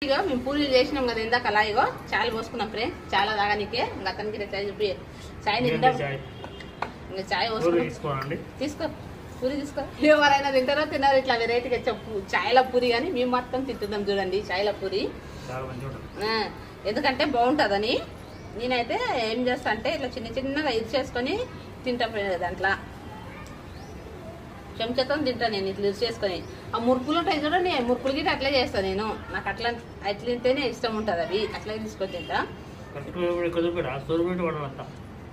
ఇగో మేము పూరీలు చేసినాం కదా ఇందాక అలా ఇగో చాయ్ పోసుకున్నాం ఫ్రెండ్ చాలా తాగానికే అతనికి చాయ్ చూపి చాయ్ నిండా ఇంకా చాయ్ పోసుకోండి తీసుకో పూరి తీసుకో ఎవరైనా తింటారో తిన్నారు ఇట్లా వెరైటీగా చెప్పు చాయ్ల పూరి కానీ మేము మొత్తం తింటున్నాం చూడండి చాయ్ల పూరి ఎందుకంటే బాగుంటుందని నేనైతే ఏం చేస్తా అంటే ఇట్లా చిన్న చిన్నగా ఇది చేసుకొని తింటాం దాంట్లో చెంచాతో తింటా నేను ఇట్లా ఇది చేసుకొని ఆ మురుకులు ఉంటాయి చూడండి మురుకులు గిట్ట అట్లే చేస్తాను నేను నాకు అట్లా తింటేనే ఇష్టం ఉంటుంది అవి అట్లా తీసుకొని తింటా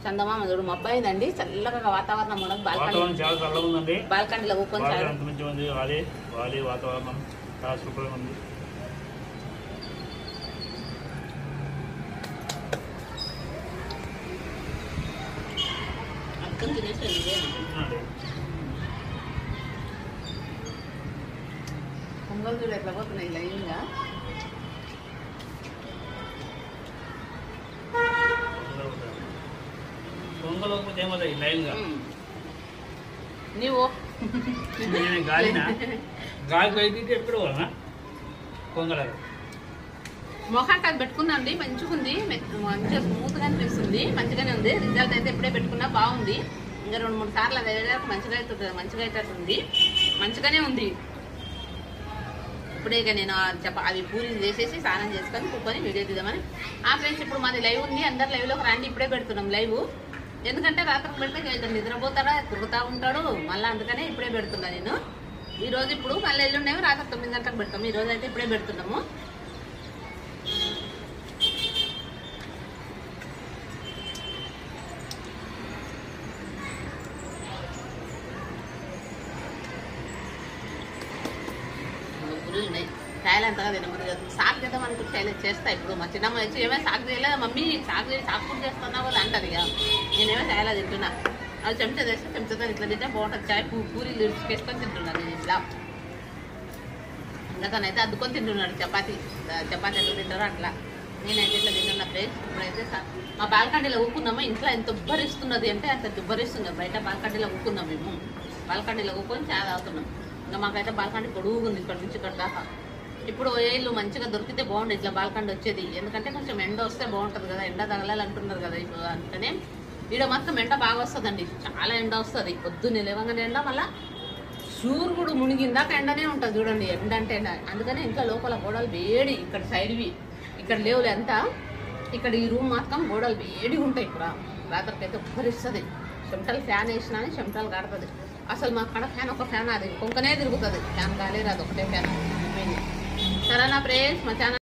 చందమామ చూడు మబ్బు అయిందండి చల్లగా వాతావరణం ఉండదు బాల్కనీలో అర్థం తినేసి పొంగల్ చూడు ఎట్లా పోతున్నాయి లైన్గా నీవు మొఖానికి అది పెట్టుకున్నాండి మంచిగా ఉంది మంచిగా స్మూత్గా అనిపిస్తుంది మంచిగానే ఉంది రిజల్ట్ అయితే ఇప్పుడే పెట్టుకున్నా బాగుంది ఇంకా 2-3 సార్లు అది మంచిగా అవుతుంది మంచిగా అవుతుంది మంచిగానే ఉంది ఇప్పుడే ఇక నేను అవి పూరీలు చేసేసి స్నానం చేసుకొని కూర్చొని వీడియో తీద్దామని ఫ్రెండ్స్ ఇప్పుడు మాది లైవ్ ఉంది అందరు లైవ్లోకి రండి ఇప్పుడే పెడుతున్నాం లైవ్ ఎందుకంటే రాత్రికి పెడితే నిద్రపోతాడా తిరుగుతూ ఉంటాడు మళ్ళీ అందుకనే ఇప్పుడే పెడుతున్నా నేను ఈరోజు ఇప్పుడు మళ్ళీ ఎల్లుండేవి రాత్రి 9 గంటలకు పెడతాము ఈరోజు అయితే ఇప్పుడే పెడుతున్నాము చాయలు అంతగా తినమని సాగు చేద్దాం అనుకుంటే చాయలు చేస్తా ఇప్పుడు మా చిన్నమ్మ వచ్చి ఏమైనా సాగు చేయలేదు మమ్మీ సాగు చేస్తున్నావు అని అంటారు ఇక నేనేమో చాయలా తింటున్నా అది చెంచా చేస్తే చెంచాతో ఇట్లా తింటే బాగుంటుంది చాయ్ పూరీలు ఇసుకేసుకొని తింటున్నాను నేను ఇట్లా ఇంకా తనైతే అద్దుకొని తింటున్నాడు చపాతీ ఎట్లా తింటారో అట్లా నేనైతే ఇట్లా తింటున్నా ఫ్రెండ్స్ ఇప్పుడైతే మా బాల్కనీలో ఊకున్నాము ఇంట్లో ఎంత ఉబ్బరిస్తున్నది అంటే అంత ఉబ్బరిస్తుంది బయట బాల్కనీలో ఊకున్నాం మేము బాల్కనీలో ఊకొని చాయ్ తాగుతున్నాం ఇంకా మాకైతే బాల్కనీ పొడుగుంది ఇక్కడ నుంచి ఇక్కడ దాకా ఇప్పుడు ఏళ్ళు మంచిగా దొరికితే బాగుండు ఇట్లా బాల్కనీ వచ్చేది ఎందుకంటే కొంచెం ఎండ వస్తే బాగుంటుంది కదా ఎండ తగలాలంటున్నారు కదా ఇప్పుడు అంటేనే ఈడ మొత్తం ఎండ బాగా వస్తుందండి చాలా ఎండ వస్తుంది పొద్దున్నే లేవగానే ఎండ మళ్ళీ సూర్యుడు మునిగిందాక ఎండనే ఉంటుంది చూడండి ఎండ అంటే ఎండ అందుకనే ఇంట్లో లోపల గోడలు వేడి ఇక్కడ సైడ్వి ఇక్కడ లేవులే అంతా ఇక్కడ ఈ రూమ్ మాత్రం గోడలు వేడిగా ఉంటాయి ఇక్కడ రాత్రికి అయితే ఉబ్బరిస్తుంది చెమటలు ఫ్యాన్ వేసినా చెమటలు కాడుతుంది అసలు మా కాడ ఫ్యాన్ ఒక ఫ్యాన్ అది కొంకనే తిరుగుతుంది ఫ్యాన్ కాలేదు అది ఒకటే ఫ్యాన్ సరేనా ఫ్రెండ్స్ మా ఛానల్